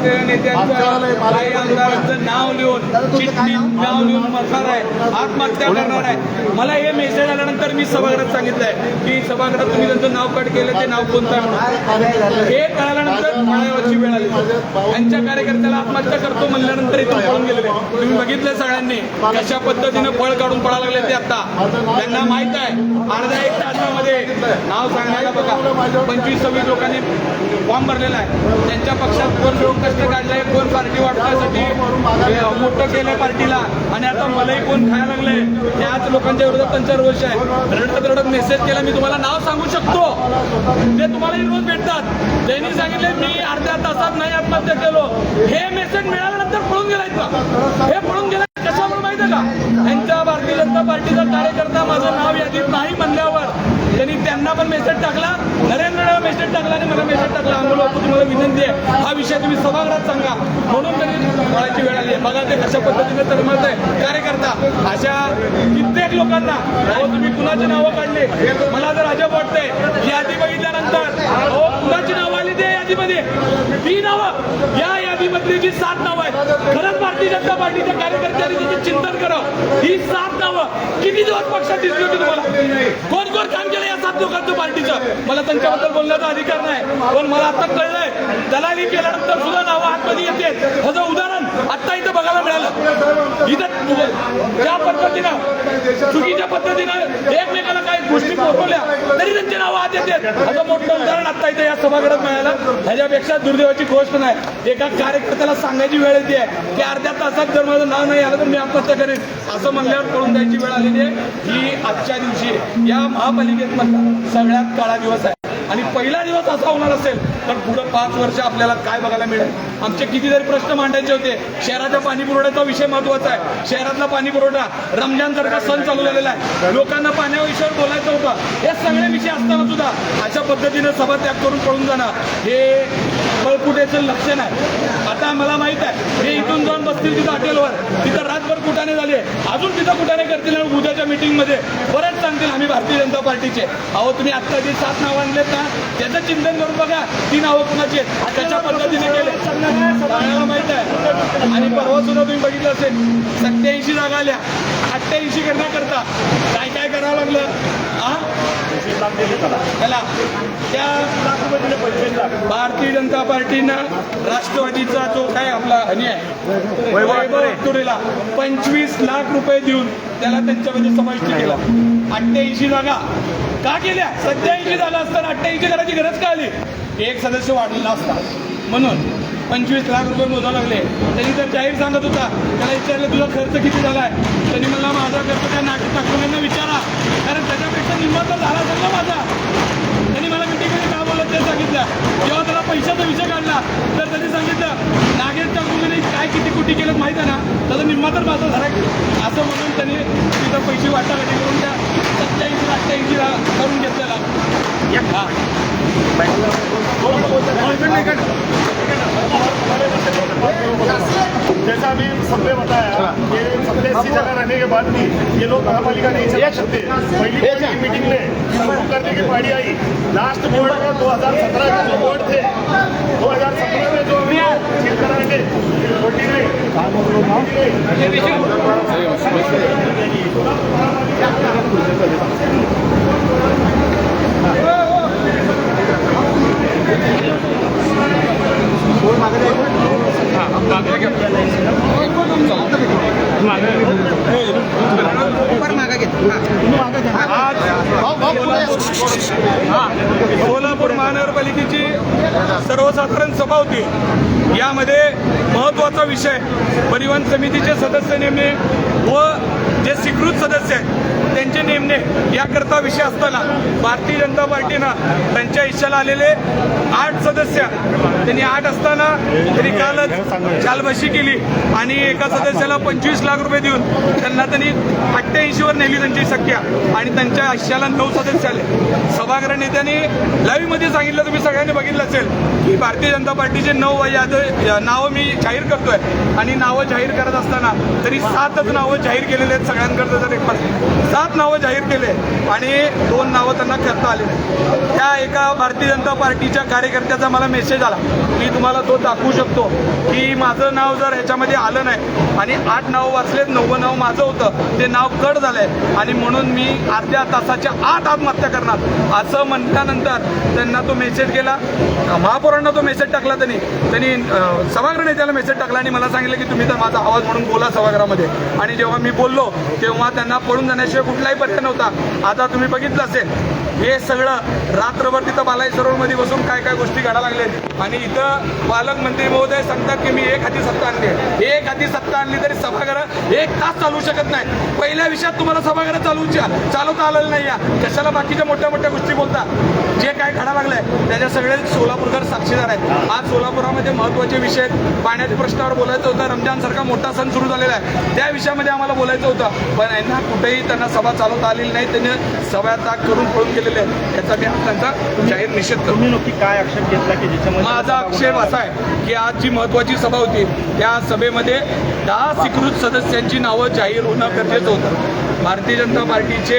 असलेल्या नेत्यांचं काही आमदारांचं नाव लिहून चिठ्ठी नाव लिहून मरणार आहे, आत्महत्या करणार आहे. मला हे मेसेज आल्यानंतर मी सभागृहात सांगितलंय की सभागृहात तुम्ही त्यांचं नाव कट केलं, ते नाव कोणतं आहे म्हणून. हे कळाल्यानंतर माळ्यावरची वेळ आली. त्यांच्या कार्यकर्त्याला आत्महत्या करतो म्हणल्यानंतर इथून पळून गेलेले तुम्ही बघितलं सगळ्यांनी कशा पद्धतीनं पळ काढून पळायला लागले ते. आता त्यांना माहित आहे अर्ध्या एक तासामध्ये नाव सांगायला बघा 25-26 लोकांनी फॉर्म भरलेला आहे. त्यांच्या पक्षात कोण लोक कष्ट काढले, कोण पार्टी वाटण्यासाठी मोठं केलंय पार्टीला, आणि आता मलाही कोण खायला लागले. त्याच लोकांच्या विरोधात त्यांचा रोष आहे. रडत रडत मेसेज केला, मी तुम्हाला नाव सांगू शकतो, ते तुम्हालाही रोज भेटतात. त्यांनी सांगितले मी अर्ध्या तासात नाही आत्महत्या केलो. हे मेसेज मिळाल्यानंतर पळून गेलाय का? हे पळून गेलाय कशामुळे माहिती आहे का? त्यांच्या भारतीय जनता पार्टीचा कार्यकर्ता माझं नाव यादीत नाही म्हणल्यावर त्यांनी त्यांना पण मेसेज टाकला, नरेंद्रला मेसेज टाकला आणि मला मेसेज टाकला. आम्हाला तुम्हाला विनंती आहे हा विषय तुम्ही सभागृहात सांगा, म्हणून त्यांनी पळायची वेळ आली आहे. बघा ते कशा पद्धतीने तरमत आहे कार्यकर्ता. अशा कित्येक लोकांना तुम्ही कुणाची नावं काढली. मला जर अजब वाटतंय यादी बघितल्यानंतर कुणाची नावं आली त्या यादीमध्ये, ती नावं या यादीमधली जी 7 नावं आहेत, खरंच भारतीय जनता पार्टीच्या कार्यकर्त्यांनी त्याचं चिंतन करावं. ही 7 नावं किती दिवस पक्षात दिसली होती तुम्हाला? कोण कोण काम केलं या 7 लोकांचं पार्टीचं? मला त्यांच्याबद्दल बोलण्याचा अधिकार नाही, पण मला आता कळलंय दलाली केल्यानंतर सुद्धा नावं आतमध्ये येते. ह्याचं उदाहरण आता इथं बघायला मिळालं. इथं ज्या पद्धतीनं चुकीच्या पद्धतीनं एकमेकाला काही गोष्टी पोहोचवल्या तरी त्यांची नावं आत येते. ह्याचं मोठं उदाहरण आता इथं या सभागृहात मिळालं. ह्याच्यापेक्षा दुर्दैवाची गोष्ट नाही. एका कार्यकर्त्याला सांगायची वेळ येते की अर्ध्या तासात जर माझं नाव नाही आलं तर मी आत्महत्या करेन असं म्हणल्यावर कळून द्यायची वेळ आलेली आहे. ही आजच्या दिवशी या महापालिकेत सगळ्यात काळा दिवस आहे. आणि पहिला दिवस असा होणार असेल तर पुढे 5 वर्ष आपल्याला काय बघायला मिळेल. आमचे कितीतरी प्रश्न मांडायचे होते. शहराच्या पाणी पुरवठ्याचा विषय महत्वाचा आहे. शहरातला पाणी पुरवठा, रमजान सारखा सण चालू झालेला आहे, लोकांना पाण्याविषयावर बोलायचं होतं. हे सगळे विषय असताना सुद्धा अशा पद्धतीनं सभात्याग करून पळून जाणं हे पळपुटेचं लक्षण आहे. आता मला माहित आहे हे इथून जाऊन बसतील तिथं हॉटेलवर, तिथं रातभर कुटाणे झाले, अजून तिथं कुटाणे करतील आणि उद्याच्या मीटिंगमध्ये परत सांगतील आम्ही भारतीय जनता पार्टीचे. अहो तुम्ही आत्ता जी 7 नावं आणलेत ना त्याचं चिंतन करून बघा. ती नावं कुणाची आहेत, कशा पद्धतीने केले सगळ्याला माहित आहे. आणि परवा सुद्धा तुम्ही बघितलं असेल 87 जागा आल्या, 88 करण्याकरता काय काय करावं लागलं. त्याला त्या भारतीय जनता पार्टीनं राष्ट्रवादीचा जो काय आपला हनी आहे वैभव तुरेला 25 लाख रुपये देऊन त्याला त्यांच्यामध्ये समाविष्ट केला. 88 जागा का केल्या? 87 जागा असताना 88 करायची गरज का आली? एक सदस्य वाढलेला असता म्हणून 25 लाख रुपये मोजायला लागले. त्यांनी तर जाहीर सांगत होता, त्याला विचारलं तुझा खर्च किती झाला आहे? त्यांनी मला माझा खर्च त्या नागरिकांना विचारा, कारण त्याच्यापेक्षा निम्मा तर झाला असेल ना माझा. त्यांनी मला मिटिंगमध्ये काय बोललं ते सांगितलं. जेव्हा त्याला पैशाचा विषय काढला तर त्यांनी सांगितलं नागेश ठाकूरने काय किती कोटी केलं माहिती आहे ना, त्याचा निम्मा तर माझा झाला असं म्हणून त्यांनी तिथं पैसे वाटाघाटी करून त्या 87-88 करून घेतलेला. जैसा अभी सबने बताया कि 87 जगह रहने के बाद भी ये लोग महापालिका नहीं चला सकते. पहली मीटिंग में शुरू करने की पारी आई. लास्ट बोर्ड में 2017 के जो बोर्ड थे, 2017 में जो ठीक कराएंगे सोलापूर महानगरपालिकेची सर्वसाधारण सभा होती. यामध्ये महत्त्वाचा विषय परिवहन समितीचे सदस्य नेमणे व जे स्वीकृत सदस्य आहेत त्यांचे नेमणे याकरता विषय असताना भारतीय जनता पार्टीनं त्यांच्या हिश्श्याला आलेले 8 सदस्य त्यांनी 8 असताना त्यांनी कालच चालबाशी केली आणि एका सदस्याला 25 लाख रुपये देऊन त्यांना त्यांनी 88वर नेली त्यांची संख्या आणि त्यांच्या हिश्श्याला 9 सदस्य आले. सभागृह नेत्यांनी लाईव्ह मध्ये सांगितलं, तुम्ही सगळ्यांनी बघितलं असेल की भारतीय जनता पार्टीचे 9 नावं मी जाहीर करतोय आणि नावं जाहीर करत असताना तरी 7च नावं जाहीर केलेले आहेत. सगळ्यांकडे जर 7 7 नावं जाहीर केले आणि 2 नावं त्यांना करता आले नाही. त्या एका भारतीय जनता पार्टीच्या कार्यकर्त्याचा मला मेसेज आला, मी तुम्हाला तो दाखवू शकतो की माझं नाव जर ह्याच्यामध्ये आलं नाही आणि 8 नावं वाचलेत, 9वं नाव माझं होतं, ते नाव कट झालंय आणि म्हणून मी अर्ध्या तासाच्या आत आत्महत्या करणार असं म्हटल्यानंतर त्यांना तो मेसेज गेला. महापौरांना तो मेसेज टाकला त्यांनी सभागृह नेत्याला मेसेज टाकला आणि मला सांगितलं की तुम्ही तर माझा आवाज म्हणून बोला सभागृहामध्ये. आणि जेव्हा मी बोललो तेव्हा त्यांना पळून जाण्याशिवाय कुठलाही पर्याय नव्हता. आता तुम्ही बघितलं असेल हे सगळं रात्रभर तिथं बालाई सरोवरमध्ये बसून काय काय गोष्टी घडायला लागल्यात आणि इथं पालकमंत्री महोदय सांगतात की मी एक हाती सत्ता आणली आहे. एक हाती सत्ता आणली तरी सभागृह 1 तास चालू शकत नाही. पहिल्या विषयात तुम्हाला सभागृह चालवता आलेलं नाही या कशाला बाकीच्या मोठ्या मोठ्या गोष्टी बोलता. जे काय घडा लागलंय त्याच्या सगळे सोलापूरकर साक्षीदार आहेत. आज सोलापुरामध्ये महत्त्वाचे विषय पाण्याच्या प्रश्नावर बोलायचं होतं. रमजान सारखा मोठा सण सुरू झालेला आहे, त्या विषयामध्ये आम्हाला बोलायचं होतं, पण यांना कुठेही त्यांना सभा चालवता आलेली नाही. त्यांनी सभा त्याग करून पळून गेलेले आहेत. याचा मी त्यांचा जाहीर निषेध करतो. तुम्ही नक्की काय आक्षेप घेतला की ज्याच्यामध्ये माझा आक्षेप असा आहे की आज जी महत्त्वाची सभा होती त्या सभेमध्ये 10 स्वीकृत सदस्यांची नावं जाहीर होणं गरजेचं होतं. भारतीय जनता पार्टीचे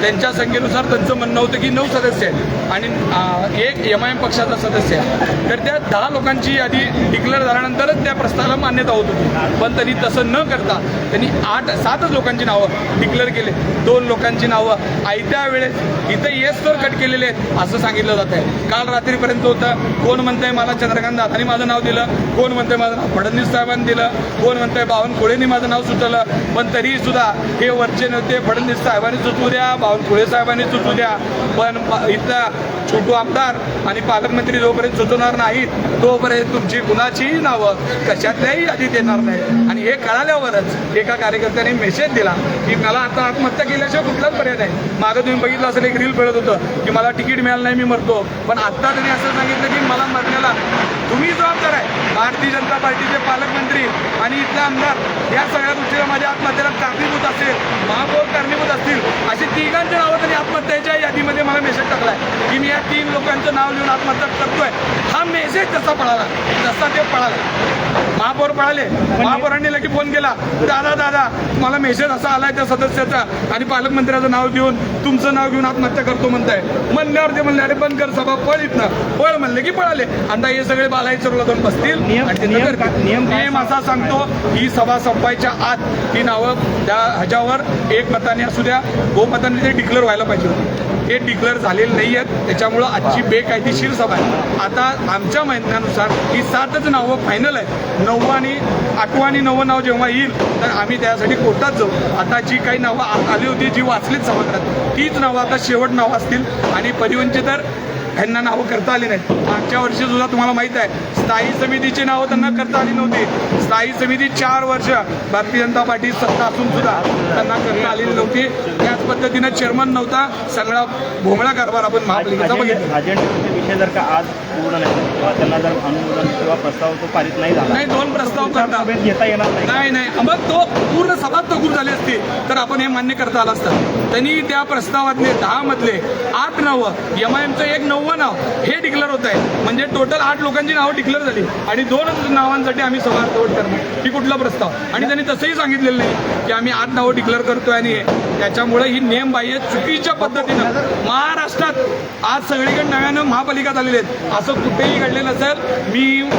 त्यांच्या संख्येनुसार त्यांचं म्हणणं होतं की 9 सदस्य आहेत आणि 1 MIM पक्षाचा सदस्य आहे. तर त्या 10 लोकांची यादी डिक्लेअर झाल्यानंतरच त्या प्रस्तावाला मान्यता होत होती. पण त्यांनी तसं न करता त्यांनी 7च लोकांची नावं डिक्लेअर केले. 2 लोकांची नावं आयत्या वेळेस इथं येस तर कट केलेले आहेत असं सांगितलं जात आहे. काल रात्रीपर्यंत होतं. कोण म्हणतंय मला चंद्रकांत दादांनी माझं नाव दिलं, कोण म्हणतंय माझं नाव फडणवीस साहेबांनी दिलं, कोण म्हणतंय बावनकुळेंनी माझं नाव सुचवलं. पण तरी सुद्धा हे वरचे नेते फडणवीस साहेबांनी सुचवू द्या, बावनकुळे साहेबांनी सुचवू द्या, पण इथं छोटू आमदार आणि पालकमंत्री जोपर्यंत सुचवणार नाहीत तोपर्यंत तुमची कुणाचीही नावं कशातल्याही यादीत येणार नाही. आणि हे कळाल्यावरच एका कार्यकर्त्याने मेसेज दिला की मला आता आत्महत्या केल्याशिवाय कुठलाच पर्याय नाही. मागं तुम्ही बघितलं असेल एक रील मिळत होतं की मला तिकीट मिळालं नाही मी मरतो, पण आत्ता त्यांनी असं सांगितलं की मला मरण्याला तुम्ही जबाबदार आहे. भारतीय जनता पार्टीचे पालकमंत्री आणि इथले आमदार या सगळ्या गोष्टीला माझ्या आत्महत्येला कारणीभूत असेल, महापौर कारणीभूत असतील, अशी 3घांची नावं त्यांनी आत्महत्येच्या यादीमध्ये मला मेसेज टाकलाय की मी या 3 लोकांचं नाव लिहून आत्महत्या करतोय. हा मेसेज जसा पळाला तसा ते पळाला. महापौर पळाले, महापौरांनी लगेच फोन केला, दादा मला मेसेज असा आलाय त्या सदस्याचा आणि पालकमंत्र्याचं नाव घेऊन तुमचं नाव घेऊन आत्महत्या करतो म्हणताय. म्हणल्यावर ते म्हणले अरे बंद कर सभा, पळ इथनं पळ म्हणले की पळाले. आता हे सगळे बालाई चरोला जाऊन बसतील. नियम असा सांगतो ही सभा संपायच्या आत ही नावं त्या ह्याच्यावर एकमताने असू द्या, बहुमताने ते डिक्लेअर व्हायला पाहिजे होते. हे डिक्लेअर झालेले नाही आहेत, त्याच्यामुळं आजची बेकायदेशीर सभा आहे. आता आमच्या म्हणण्यानुसार ही 7च नावं फायनल आहेत. 9वं आणि 8वं आणि 9वं नाव जेव्हा येईल तर आम्ही त्यासाठी कोर्टात जाऊ. आता जी काही नावं आली होती जी वाचलीच सभागृहात तीच नावं आता शेवट नावं असतील आणि परिवहनचे तर ह्यांना नावं करता आली नाहीत. मागच्या वर्षी सुद्धा तुम्हाला माहीत आहे स्थायी समितीची नावं त्यांना करता आली नव्हती. स्थायी समिती 4 वर्ष भारतीय जनता पार्टी सत्ता असून सुद्धा त्यांना करता आलेली नव्हती. त्याच पद्धतीनं चेअरमन नव्हता. सगळा भोंगळा कारभार आपण महापालिकेचा बघितला. अजेंड्याचे विषय जर का आज पूर्ण नाही किंवा त्यांना जर अनुमोदन किंवा प्रस्ताव तो पारित नाही झाला, नाही 2 प्रस्ताव करता घेता येणार नाही. मग तो पूर्ण सभा तगूर झाली असती तर आपण हे मान्य करता आलं असतं. त्यांनी त्या प्रस्तावातले 10 मधले 8 नावं MIMचं 1 9वं नाव हे डिक्लेअर होत आहे. म्हणजे टोटल 8 लोकांची नावं डिक्लेअर झाली आणि 2 नावांसाठी आम्ही सभा अर्धवट करणार ही कुठला प्रस्ताव. आणि त्यांनी तसंही सांगितलेलं नाही की आम्ही 8 नावं डिक्लेअर करतोय. आणि त्याच्यामुळे ही नेमबाह्य चुकीच्या पद्धतीनं महाराष्ट्रात आज सगळीकडे नव्यानं महापालिका झालेले आहेत. असं कुठेही घडलेलं नसेल. मी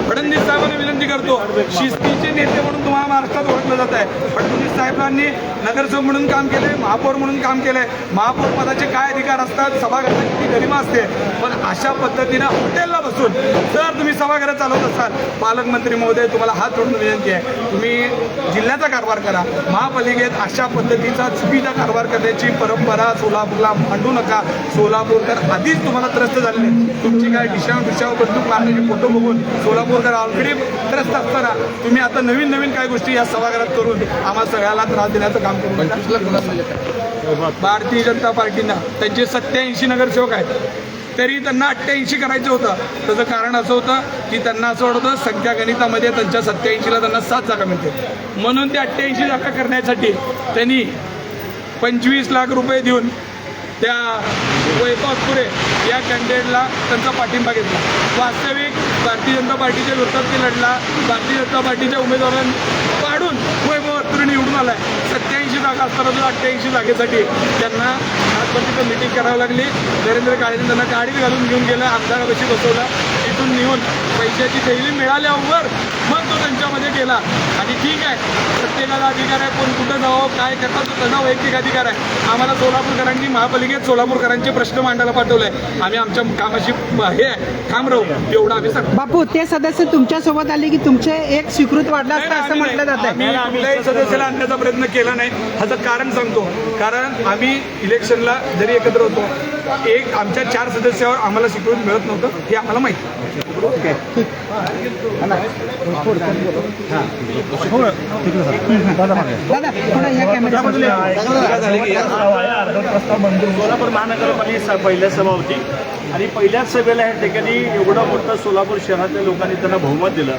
फडणवीस साहेबांना विनंती करतो, शिस्तीचे नेते म्हणून तुम्हाला महाराष्ट्रात ओळखलं जात आहे. फडणवीस साहेबांनी नगरसेवक म्हणून काम केलंय, महापौर म्हणून काम केलंय. महापौर पदाचे काय अधिकार असतात, सभागृहाची किती गरिमा असते. पण अशा पद्धतीनं हॉटेलला बसून जर तुम्ही सभागृह चालवत असाल, पालकमंत्री महोदय तुम्हाला हात जोडून विनंती आहे, तुम्ही जिल्ह्याचा कारभार करा. महापालिकेत अशा पद्धतीचा चुकीचा कारभार करण्याची परंपरा सोलापूरला मांडू नका. सोलापूरकर आधीच तुम्हाला त्रस्त झालेले. तुमची काय दिशावर बंदूक मारण्याचे फोटो बघून सोलापूरकर ऑलरेडी त्रस्त असताना तुम्ही आता नवीन काय गोष्टी या सभागृहात करून आम्हाला सगळ्याला त्रास देण्याचं काम करून भारतीय जनता पार्टीनं त्यांचे 87 नगरसेवक आहेत तरी त्यांना 88 करायचं होतं. त्याचं कारण असं होतं की त्यांना असं वाटतं संख्या गणितामध्ये त्यांच्या 87ला त्यांना 7 जागा मिळते म्हणून ते 88 जागा करण्यासाठी त्यांनी 25 लाख रुपये देऊन त्या वैभव पुरे या कॅन्डिडेटला त्यांचा पाठिंबा घेतला. वास्तविक भारतीय जनता पार्टीच्या विरोधात ते लढला. भारतीय जनता पार्टीच्या उमेदवारांना पाडून वैभव पुरे निवडून आलाय. 87 जागा असताना 88 जागेसाठी त्यांना आजपर्यंत तिथं मिटिंग करावी लागली. नरेंद्र काळेंनी त्यांना गाडीत घालून घेऊन गेलं, आमदारापाशी बसवलं, तिथून नेऊन पैशाची थैली मिळाल्यावर मग तो त्यांच्यामध्ये गेला. आणि ठीक आहे, प्रत्येकाला अधिकार आहे, कोण कुठं जावं काय करतात तो त्याचा वैयक्तिक अधिकार आहे. आम्हाला सोलापूरकरांनी महापालिकेत सोलापूरकरांचे प्रश्न मांडायला पाठवलंय. आम्ही आमच्या कामाशी हे आहे ठाम राहू एवढं आम्ही सांगतो. बापू, ते सदस्य तुमच्या सोबत आले की तुमचे एक स्वीकृत वाढला असता असं म्हटलं जात आहे. आम्ही कुठल्याही सदस्याला आणण्याचा प्रयत्न केला नाही. ह्याचं कारण सांगतो. कारण आम्ही इलेक्शनला जरी एकत्र होतो, एक आमच्या 4 सदस्यावर आम्हाला स्वीकृत मिळत नव्हतं हे आम्हाला माहिती. दादा थोडा या कॅमेऱ्यामध्ये सोलापूर महानगरपालिका पहिल्या सभा होती आणि पहिल्याच सभेला या ठिकाणी एवढं मोठं सोलापूर शहरातल्या लोकांनी त्यांना बहुमत दिलं.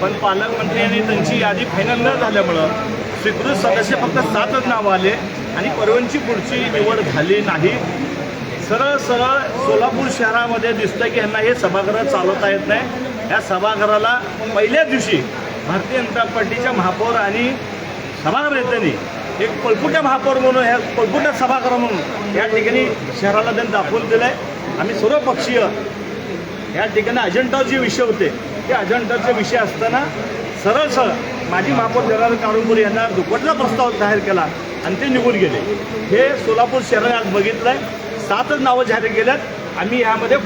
पण पालकमंत्री यांनी त्यांची यादी फायनल न झाल्यामुळं स्वीकृत सदस्य फक्त 7च नावं आले आणि परवानची पुढची निवड झाली नाही. सरळ सरळ सोलापूर शहरामध्ये दिसतं की ह्यांना हे सभागृह चालवता येत नाही. या सभागृहाला पहिल्याच दिवशी भारतीय जनता पार्टीच्या महापौर आणि सभागृह नेत्यांनी एक पळपुट्या महापौर म्हणून ह्या पळपुट्या सभागृह म्हणून या ठिकाणी शहराला त्यांनी दाखवून दिलं आहे. आम्ही सर्वपक्षीय या ठिकाणी अजेंडाचे जे विषय होते ते अजेंडाचे विषय असताना सरळ सरळ माजी महापौर जनार्दन कारुंपुरे यांना दुपटचा प्रस्ताव जाहीर केला आणि ते निघून गेले. हे सोलापूर शहराने आज बघितलं आहे. 7च नावं जाहीर केल्यात. आम्ही यामध्ये